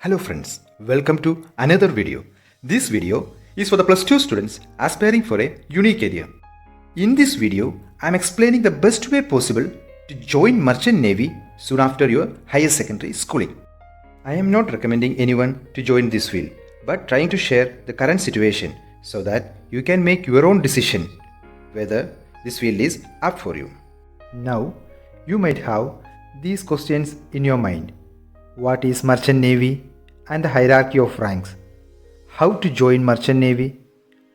Hello friends, welcome to another video. This video is for the plus 2 students aspiring for a unique career. In this video, I am explaining the best way possible to join Merchant Navy soon after your higher secondary schooling. I am not recommending anyone to join this field, but trying to share the current situation so that you can make your own decision whether this field is up for you. Now, you might have these questions in your mind. What is Merchant Navy and the hierarchy of ranks? How to join Merchant Navy?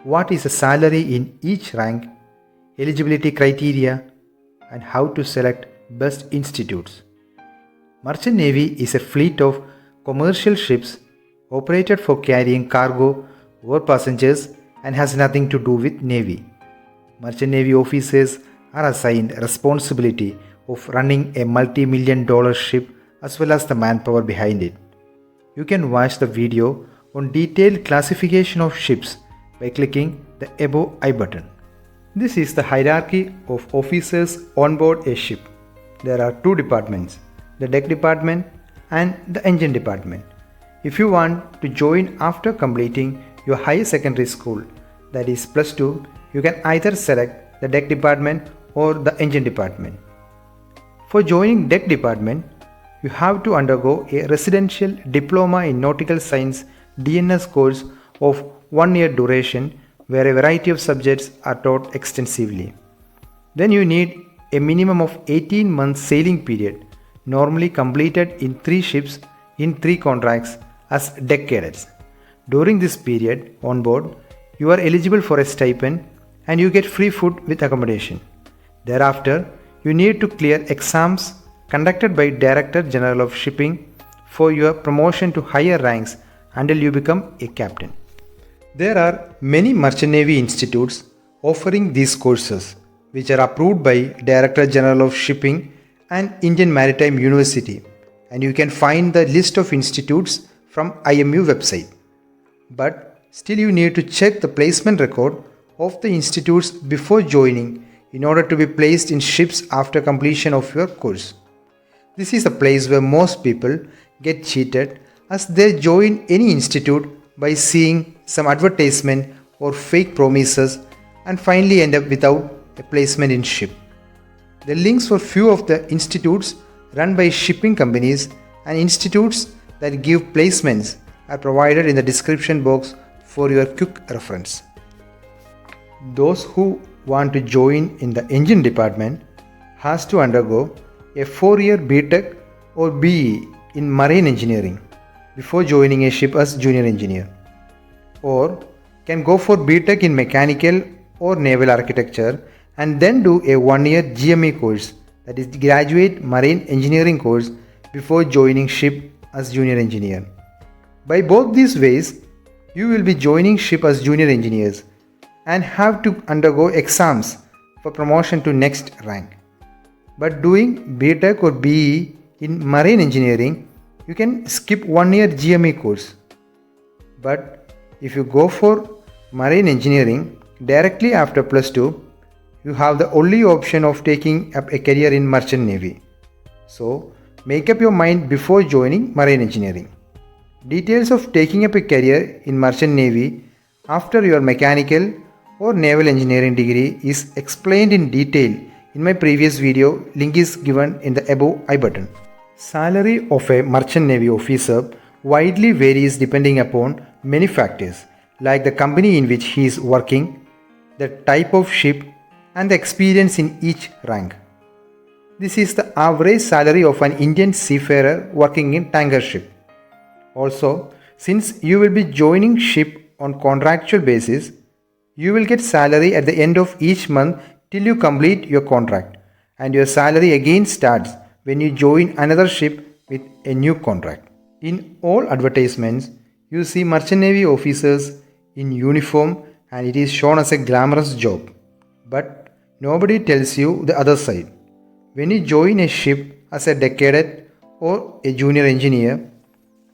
What is the salary in each rank? Eligibility criteria? And how to select best institutes? Merchant Navy is a fleet of commercial ships operated for carrying cargo or passengers and has nothing to do with Navy. Merchant Navy officers are assigned responsibility of running a multi-million-dollar ship as well as the manpower behind it. You can watch the video on detailed classification of ships by clicking the above I button. This is the hierarchy of officers on board a ship. There are two departments, the deck department and the engine department. If you want to join after completing your higher secondary school, that is plus 2, you can either select the deck department or the engine department. For joining deck department, you have to undergo a residential diploma in nautical science DNS course of 1 year duration where a variety of subjects are taught extensively. Then you need a minimum of 18 months sailing period, normally completed in 3 ships in 3 contracts as deck cadets. During this period on board, you are eligible for a stipend and you get free food with accommodation. Thereafter, you need to clear exams conducted by Director General of Shipping for your promotion to higher ranks until you become a captain. There are many Merchant Navy institutes offering these courses, which are approved by Director General of Shipping and Indian Maritime University, and you can find the list of institutes from IMU website. But still you need to check the placement record of the institutes before joining in order to be placed in ships after completion of your course. This is a place where most people get cheated as they join any institute by seeing some advertisement or fake promises and finally end up without a placement in ship. The links for few of the institutes run by shipping companies and institutes that give placements are provided in the description box for your quick reference. Those who want to join in the engine department has to undergo a 4-year BTech or BE in marine engineering before joining a ship as junior engineer, or can go for BTech in mechanical or naval architecture and then do a 1-year GME course, that is graduate marine engineering course, before joining ship as junior engineer. By both these ways, you will be joining ship as junior engineers and have to undergo exams for promotion to next rank. But doing BTech or BE in marine engineering, you can skip 1-year GME course. But if you go for marine engineering directly after plus 2, you have the only option of taking up a career in Merchant Navy. So make up your mind before joining marine engineering. Details of taking up a career in Merchant Navy after your mechanical or naval engineering degree is explained in detail in my previous video. Link is given in the above I button. Salary of a Merchant Navy officer widely varies depending upon many factors like the company in which he is working, the type of ship and the experience in each rank. This is the average salary of an Indian seafarer working in tanker ship. Also, since you will be joining ship on contractual basis, you will get salary at the end of each month till you complete your contract, and your salary again starts when you join another ship with a new contract. In all advertisements, you see Merchant Navy officers in uniform and it is shown as a glamorous job. But nobody tells you the other side. When you join a ship as a deck cadet or a junior engineer,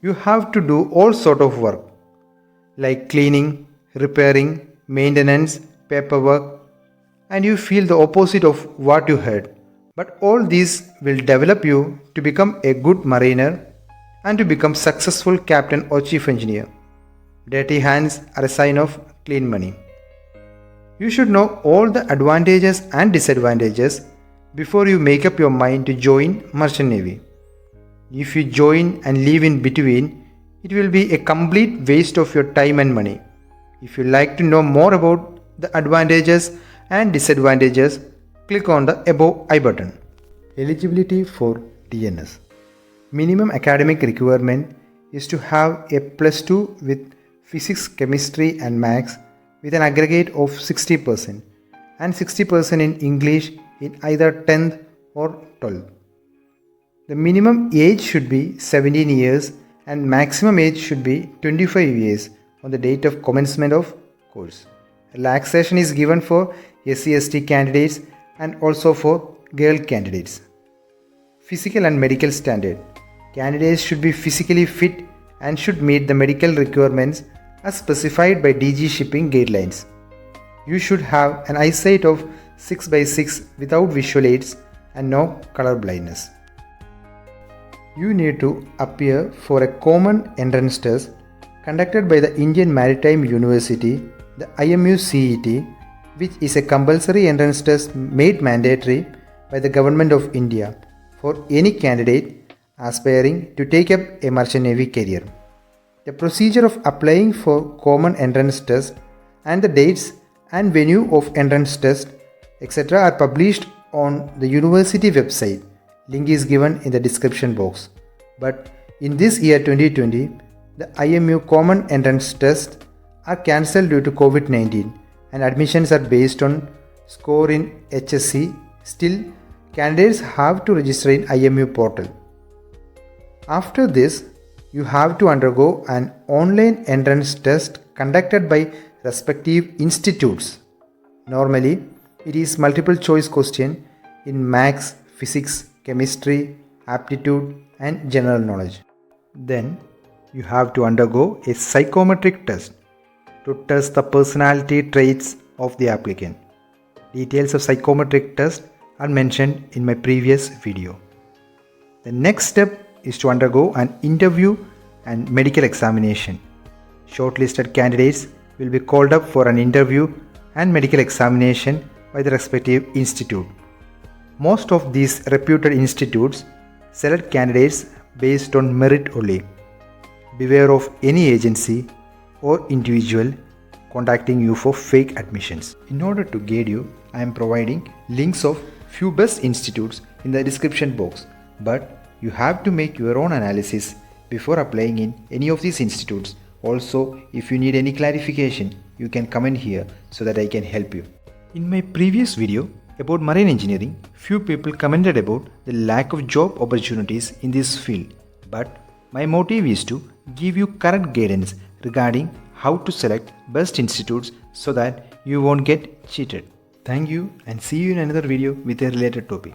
you have to do all sort of work like cleaning, repairing, maintenance, paperwork, and you feel the opposite of what you heard. But all these will develop you to become a good mariner and to become successful captain or chief engineer. Dirty hands are a sign of clean money. You should know all the advantages and disadvantages before you make up your mind to join Merchant Navy. If you join and leave in between, it will be a complete waste of your time and money. If you like to know more about the advantages and disadvantages, click on the above I button. Eligibility for DNS. Minimum academic requirement is to have a +2 with physics, chemistry and maths with an aggregate of 60% and 60% in English in either 10th or 12th. The minimum age should be 17 years and maximum age should be 25 years on the date of commencement of course. Relaxation is given for SC/ST candidates and also for girl candidates. Physical and medical standard. Candidates should be physically fit and should meet the medical requirements as specified by DG Shipping guidelines. You should have an eyesight of 6/6 without visual aids and no color blindness. You need to appear for a common entrance test conducted by the Indian Maritime University, the IMU CET, which is a compulsory entrance test made mandatory by the Government of India for any candidate aspiring to take up a Merchant Navy career. The procedure of applying for common entrance test and the dates and venue of entrance test etc. are published on the university website. Link is given in the description box. But in this year 2020, the IMU common entrance tests are cancelled due to COVID-19 and admissions are based on score in HSC. Still, candidates have to register in IMU portal. After this, you have to undergo an online entrance test conducted by respective institutes. Normally, it is multiple choice question in maths, physics, chemistry, aptitude and general knowledge. Then you have to undergo a psychometric test to test the personality traits of the applicant. Details of psychometric test are mentioned in my previous video. The next step is to undergo an interview and medical examination. Shortlisted candidates will be called up for an interview and medical examination by the respective institute. Most of these reputed institutes select candidates based on merit only. Beware of any agency or individual contacting you for fake admissions. In order to guide you, I am providing links of few best institutes in the description box, but you have to make your own analysis before applying in any of these institutes. Also, if you need any clarification, you can comment here so that I can help you. In my previous video about marine engineering, few people commented about the lack of job opportunities in this field, but my motive is to give you correct guidance regarding how to select best institutes so that you won't get cheated. Thank you and see you in another video with a related topic.